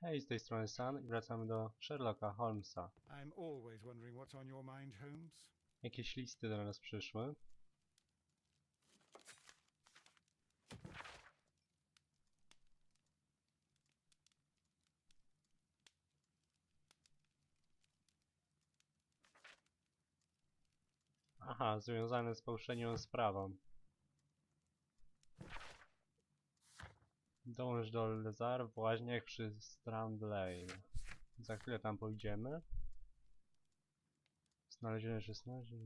Hej, z tej strony Sun i wracamy do Sherlocka Holmesa. I'm always wondering what's on your mind, Holmes. Jakieś listy do nas przyszły. Aha, związane z fałszeniową sprawą. Dąż do Lezar w łaźniach przy Strand Lane. Za chwilę tam pójdziemy. Znalezione 16.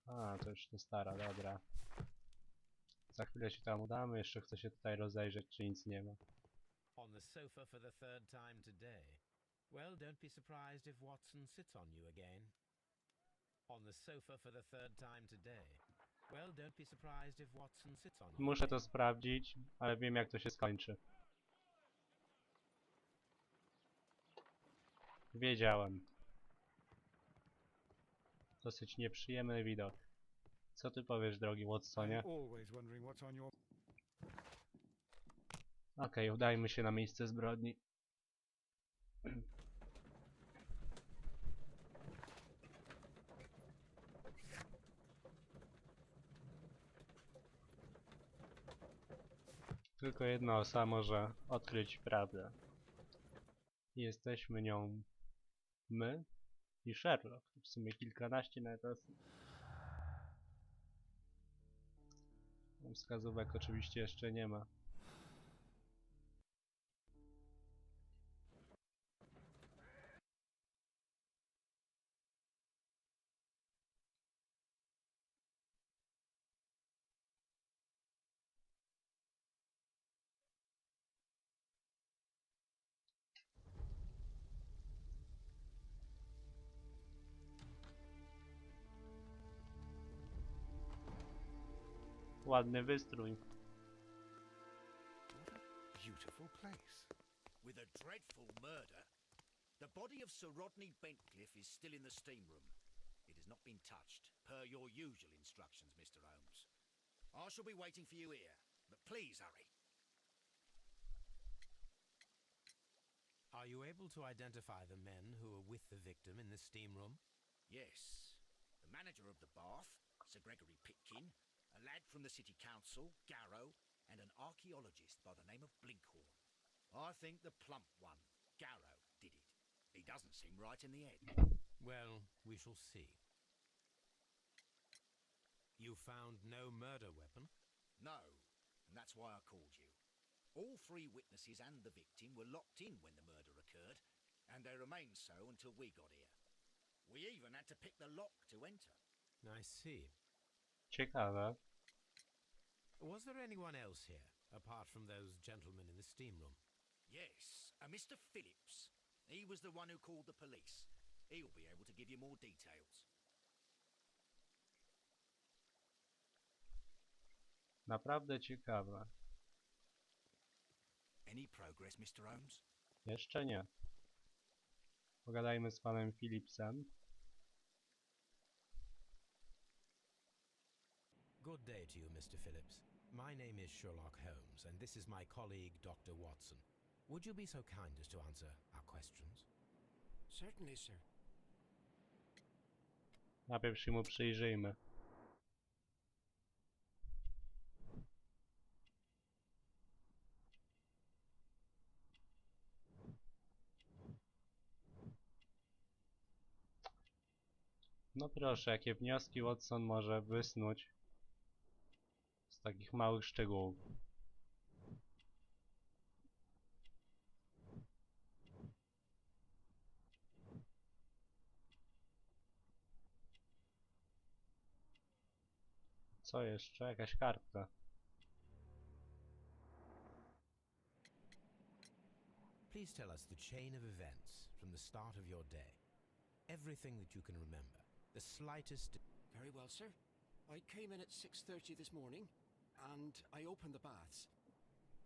A, to już to stara, dobra. Za chwilę się tam udamy, jeszcze chcę się tutaj rozejrzeć, czy nic nie ma. On the sofa for the third time today. Well, don't be surprised if Watson sits on you again. On the sofa for the third time today. Well, don't be surprised if Watson sits on you. Muszę to sprawdzić, ale wiem jak to się skończy. Wiedziałem. Dosyć nieprzyjemny widok. Co ty powiesz, drogi Watsonie? I'm always wondering what's on your... Okej, udajmy się na miejsce zbrodni. Tylko jedna osoba może odkryć prawdę. Jesteśmy nią my i Sherlock. W sumie kilkanaście nawet osób. Wskazówek oczywiście jeszcze nie ma. Ładny wystrój. What a beautiful place. With a dreadful murder. The body of Sir Rodney Bentcliffe is still in the steam room. It has not been touched, per your usual instructions, Mr. Holmes. I shall be waiting for you here, but please hurry. Are you able to identify the men who were with the victim in the steam room? Yes. The manager of the bath, Sir Gregory Pitkin, a lad from the city council, Garrow, and an archaeologist by the name of Blinkhorn. I think the plump one, Garrow, did it. He doesn't seem right in the head. Well, we shall see. You found no murder weapon? No, and that's why I called you. All three witnesses and the victim were locked in when the murder occurred, and they remained so until we got here. We even had to pick the lock to enter. I see. Ciekawe. Was there anyone else here, apart from those gentlemen in the steam room? Yes, a Mr. Phillips. He was the one who called the police. He'll be able to give you more details. Naprawdę ciekawe. Any progress, Mr. Holmes? Jeszcze nie. Pogadajmy z panem Phillipsem. Good day to you, Mr. Phillips. My name is Sherlock Holmes, and this is my colleague, Dr. Watson. Would you be so kind as to answer our questions? Certainly, sir. Najpierw się mu przyjrzyjmy. No proszę, jakie wnioski Watson może wysnuć z takich małych szczegółów. Co jeszcze? Jakaś kartka. Please tell us the chain of events from the start of your day. Everything that you can remember. The slightest... Very well, sir. I came in at 6:30 this morning, and I opened the baths.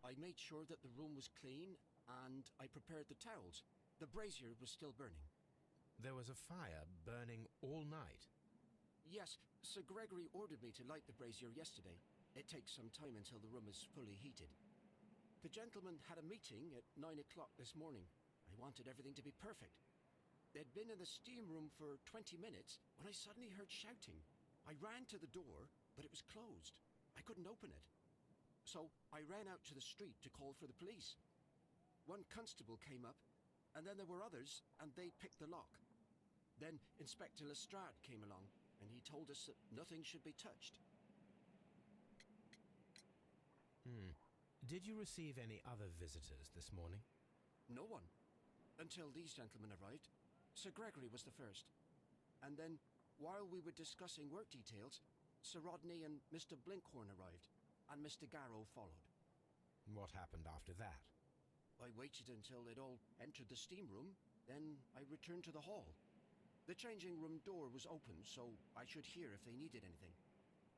I made sure that the room was clean, and I prepared the towels. The brazier was still burning. There was a fire burning all night. Yes, Sir Gregory ordered me to light the brazier yesterday. It takes some time until the room is fully heated. The gentleman had a meeting at 9 o'clock this morning. I wanted everything to be perfect. They'd been in the steam room for 20 minutes when I suddenly heard shouting. I ran to the door, but it was closed. I couldn't open it. So I ran out to the street to call for the police. One constable came up, and then there were others, and they picked the lock. Then Inspector Lestrade came along, and he told us that nothing should be touched. Did you receive any other visitors this morning? No one. Until these gentlemen arrived. Sir Gregory was the first. And then, while we were discussing work details, Sir Rodney and Mr. Blinkhorn arrived, and Mr. Garrow followed. What happened after that? I waited until they'd all entered the steam room, then I returned to the hall. The changing room door was open, so I should hear if they needed anything.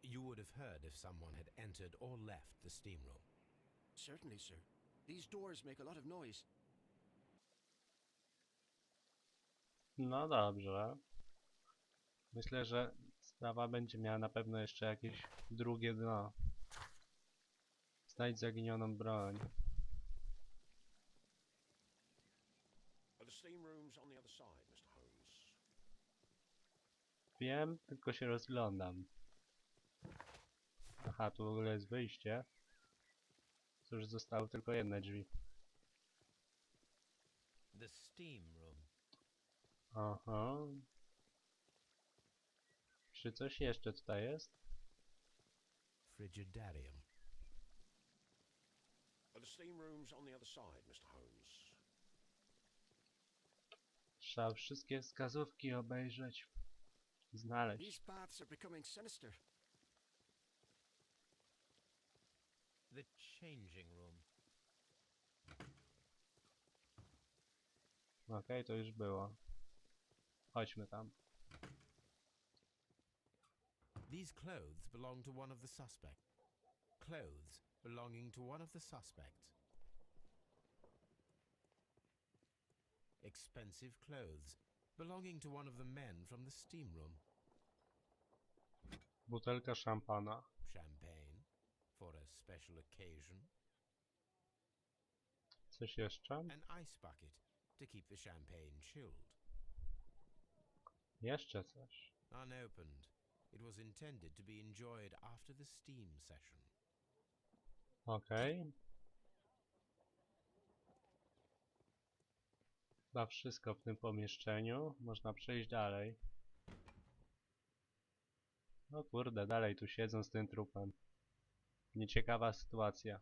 You would have heard if someone had entered or left the steam room. Certainly, sir. These doors make a lot of noise. No dobrze. Myślę, że sprawa będzie miała na pewno jeszcze jakieś drugie dno. Znajdź zaginioną broń. The steam room's on the other side, Mr. Holmes. Wiem, tylko się rozglądam. Aha, tu w ogóle jest wyjście. Cóż, zostały tylko jedne drzwi. The steam room. Aha. Czy coś jeszcze tutaj jest? Frigidarium. The steam room's on the other side, Mr. Holmes. Trzeba wszystkie wskazówki obejrzeć. Znaleźć. These baths are becoming sinister. The changing room. Okej, to już było. Chodźmy tam. These clothes belong to one of the suspects. Clothes belonging to one of the suspects. Expensive clothes belonging to one of the men from the steam room. Butelka szampana. Champagne for a special occasion. Coś jeszcze? An ice bucket to keep the champagne chilled. Jeszcze coś. Unopened, it was intended to be enjoyed after the steam session. Okej. Chyba wszystko w tym pomieszczeniu. Można przejść dalej. No kurde, dalej tu siedzą z tym trupem. Nieciekawa sytuacja.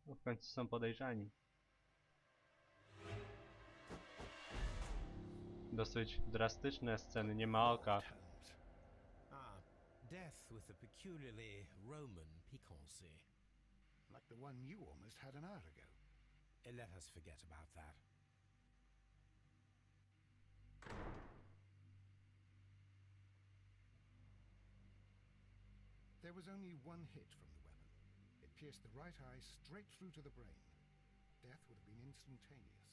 No w końcu są podejrzani. Dosyć drastyczne sceny, nie ma oka. Holmes. Ah, death with a peculiarly Roman piquancy. Like the one you almost had an hour ago. Let us forget about that. There was only one hit from the weapon. It pierced the right eye straight through to the brain. Death would have been instantaneous.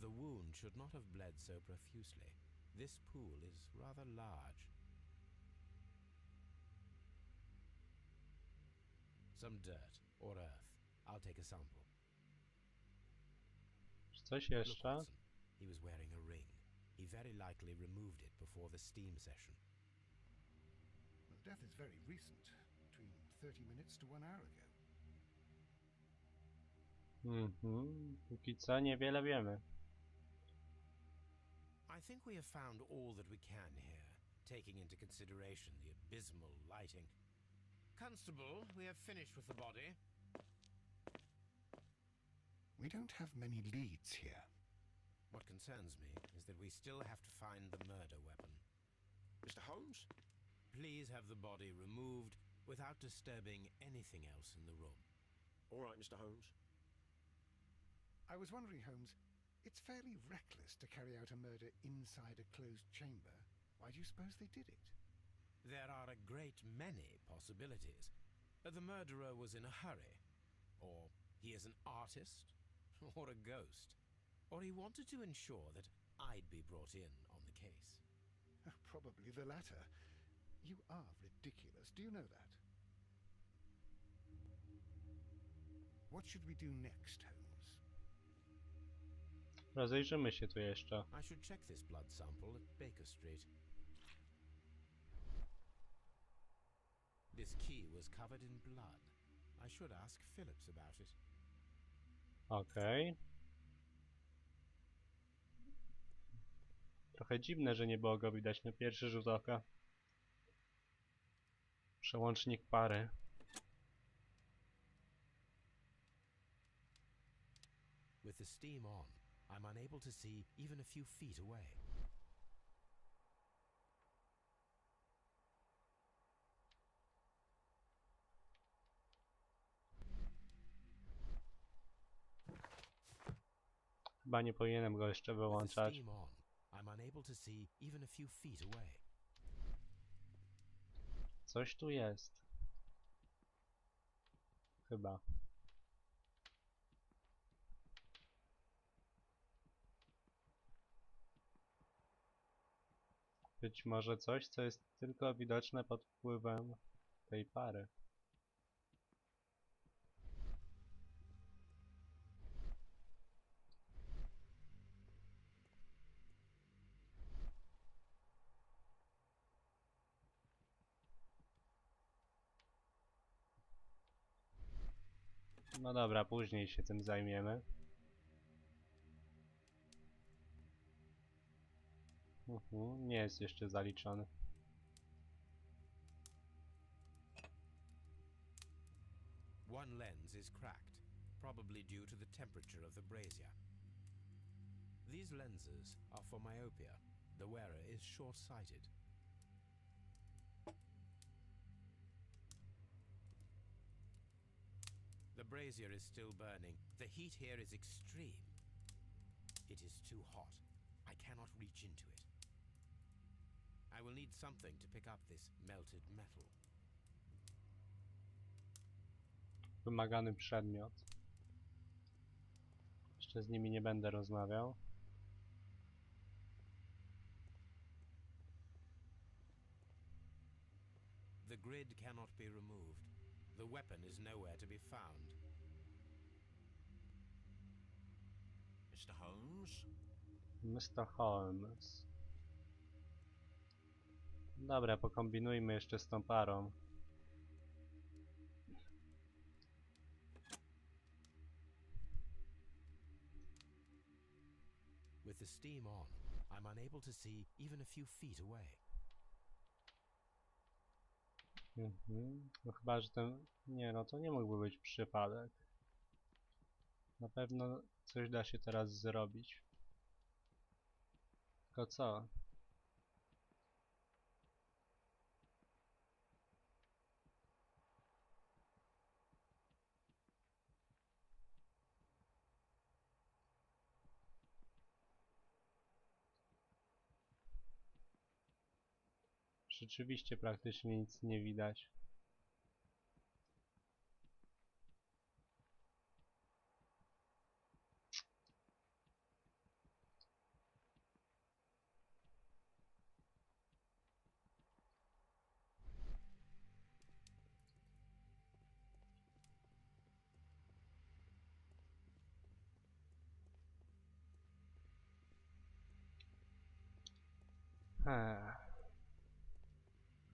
The wound should not have bled so profusely. This pool is rather large. Some dirt or earth. I'll take a sample. Czy coś Look, jeszcze? Watson. He was wearing a ring. He very likely removed it before the steam session. Well, death is very recent, between 30 minutes to 1 hour ago. Póki co niewiele wiemy. I think we have found all that we can here, taking into consideration the abysmal lighting. Constable, we have finished with the body. We don't have many leads here. What concerns me is that we still have to find the murder weapon. Mr. Holmes? Please have the body removed without disturbing anything else in the room. All right, Mr. Holmes. I was wondering, Holmes, it's fairly reckless to carry out a murder inside a closed chamber. Why do you suppose they did it? There are a great many possibilities. The murderer was in a hurry, or he is an artist, or a ghost, or he wanted to ensure that I'd be brought in on the case. Probably the latter. You are ridiculous. Do you know that? What should we do next, Holmes? Rozejrzymy się tu jeszcze. I should check this blood sample at Baker Street. This key was covered in blood. I should ask Phillips about it. Okej. Trochę dziwne, że nie było go widać na pierwszy rzut oka. Przełącznik pary. With the steam on, I'm unable to see even a few feet away. Chyba nie powinienem go jeszcze With the wyłączać. steam on, I'm unable to see even a few feet away. Coś tu jest. Chyba. Być może coś, co jest tylko widoczne pod wpływem tej pary. No dobra, później się tym zajmiemy. Nie jest jeszcze zaliczony. One lens is cracked, probably due to the temperature of the brazier. These lenses are for myopia. The wearer is short-sighted. The brazier is still burning. The heat here is extreme. It is too hot. I cannot reach into it. I will need something to pick up this melted metal. Wymagany przedmiot. Jeszcze z nimi nie będę rozmawiał. The grid cannot be removed. The weapon is nowhere to be found. Mr. Holmes? Mr. Holmes. Dobra, pokombinujmy jeszcze z tą parą. With the steam on, I'm unable to see even a few feet away. No chyba, że ten... Nie, no to nie mógłby być przypadek. Na pewno coś da się teraz zrobić. Tylko co? Rzeczywiście praktycznie nic nie widać.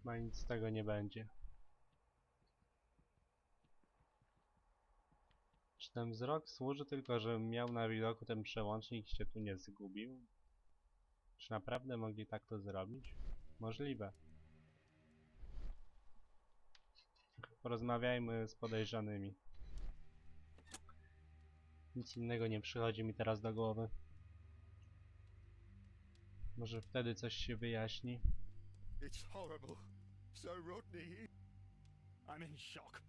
Chyba nic z tego nie będzie. Czy ten wzrok służy tylko, żebym miał na widoku ten przełącznik i się tu nie zgubił? Czy naprawdę mogli tak to zrobić? Możliwe. Porozmawiajmy z podejrzanymi. Nic innego nie przychodzi mi teraz do głowy. Może wtedy coś się wyjaśni. It's horrible. So Rodney... I'm in shock.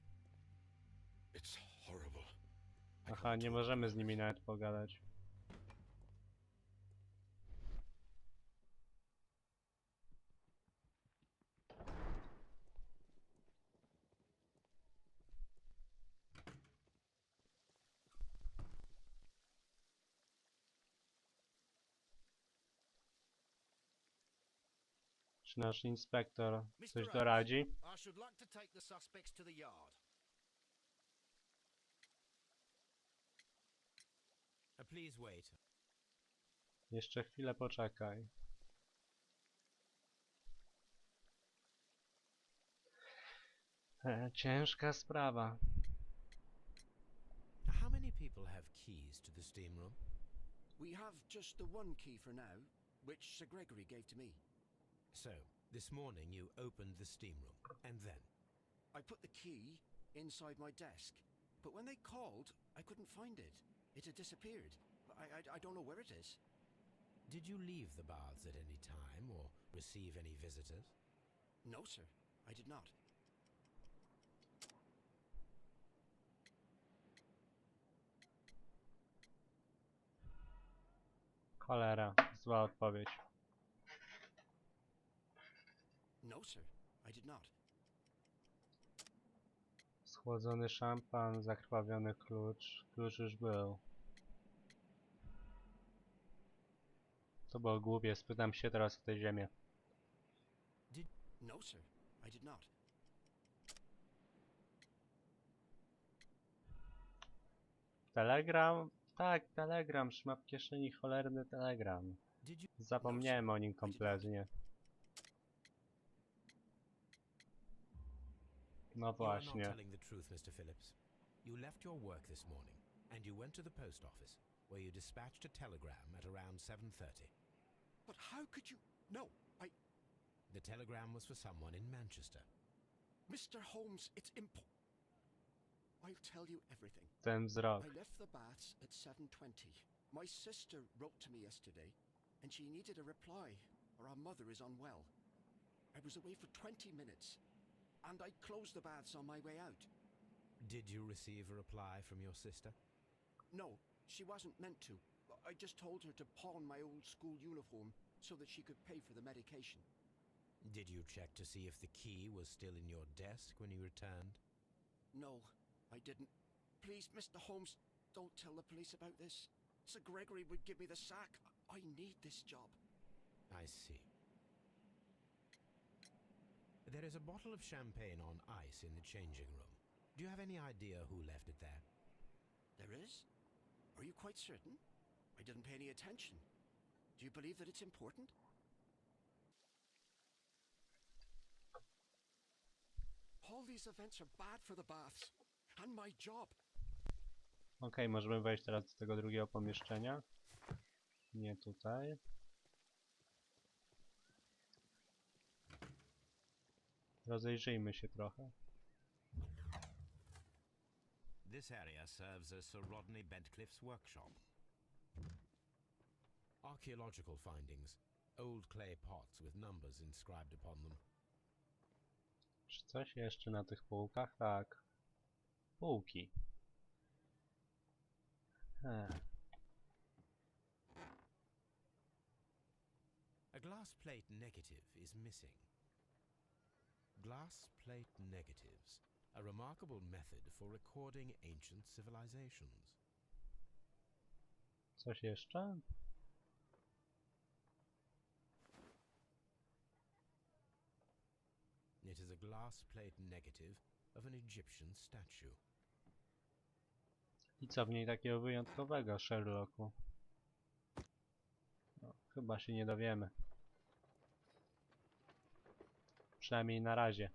It's horrible. Aha, nie możemy z nimi nawet pogadać. Czy nasz inspektor Mr. coś Holmes, doradzi? I should like to take the suspects to the yard. Please wait. Jeszcze chwilę poczekaj. Ciężka sprawa. How many people have keys to the steam room? We have just the one key for now, which Sir Gregory gave to me. So, this morning you opened the steam room, and then? I put the key inside my desk, but when they called, I couldn't find it. It had disappeared. I don't know where it is. Did you leave the baths at any time, or receive any visitors? No, sir, I did not. Cholera, zła odpowiedź. No, sir, I did not. Schłodzony szampan, zakrwawiony klucz. Klucz już był. To było głupie, spytam się teraz o tę ziemię. No, sir, I did not. Telegram? Tak, telegram. Trzyma w kieszeni cholerny telegram. Did you? Zapomniałem o nim kompletnie. No You are not właśnie. telling the truth, Mr. Phillips. You left your work this morning, and you went to the post office, where you dispatched a telegram at around 7:30. But how could you? No, The telegram was for someone in Manchester. Mr. Holmes, it's I'll tell you everything. Ten wzrok. I left the baths at 7:20. My sister wrote to me yesterday, and she needed a reply, or our mother is unwell. I was away for 20 minutes, and I closed the baths on my way out. Did you receive a reply from your sister? No, she wasn't meant to. I just told her to pawn my old school uniform so that she could pay for the medication. Did you check to see if the key was still in your desk when you returned? No, I didn't. Please, Mr. Holmes, don't tell the police about this. Sir Gregory would give me the sack. I need this job. I see. There is a bottle of champagne on ice in the changing room. Do you have any idea who left it there? There is? Are you quite certain? I didn't pay any attention. Do you believe that it's important? All these events are bad for the baths. And my job. Okej, możemy wejść teraz do tego drugiego pomieszczenia. Nie tutaj. Rozejrzyjmy się trochę. This area serves as Sir Rodney Bentcliffe's workshop. Archaeological findings. Old clay pots with numbers inscribed upon them. Czy coś jeszcze na tych półkach? Tak. Półki. A glass plate negative is missing. Glass plate negatives. A remarkable method for recording ancient civilizations. Coś jeszcze? It is a glass plate negative of an Egyptian statue. I co w niej takiego wyjątkowego, Sherlocku? No, chyba się nie dowiemy. Przynajmniej na razie.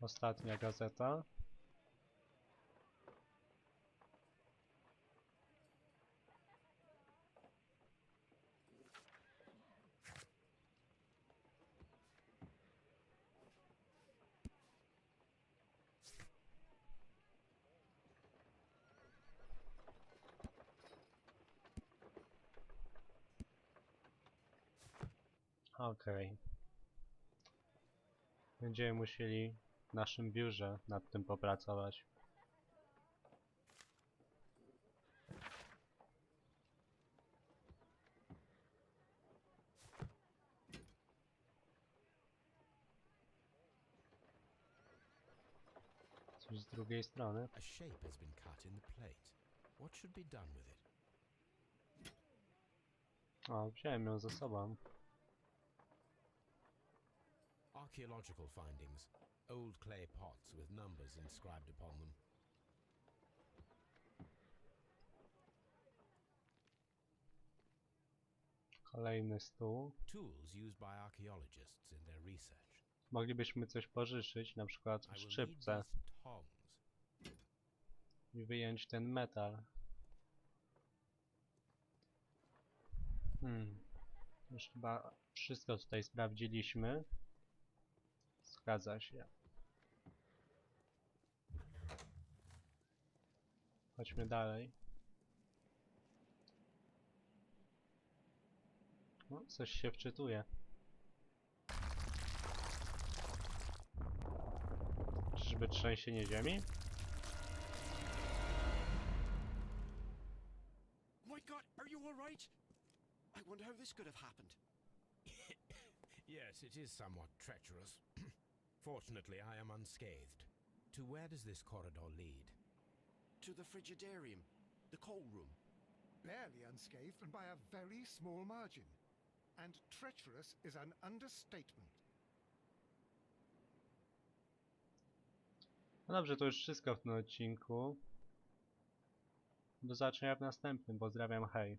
Ostatnia gazeta. Okej. Będziemy musieli w naszym biurze nad tym popracować. Coś z drugiej strony. A shape has been cut in the plate. What should be done with it? O, wziąłem ją ze sobą. Archaeological findings. Old clay pots with numbers inscribed upon them. Kolejny stół. Tools used by archaeologists in their research. Moglibyśmy coś pożyczyć, na przykład I will need szczypce these tongs. i wyjąć ten metal. Już chyba wszystko tutaj sprawdziliśmy. Zgadza się. Chodźmy dalej. No, coś się wczytuje. Czyżby trzęsienie ziemi? My God, are you all right? I wonder how this could have happened. Yes, it is somewhat treacherous. Fortunately, I am unscathed. To where does this corridor lead? To the frigidarium, the coal room. Barely unscathed and by a very small margin. And treacherous is an understatement. No dobrze, to już wszystko w tym odcinku. Do zobaczenia w następnym. Pozdrawiam, hej.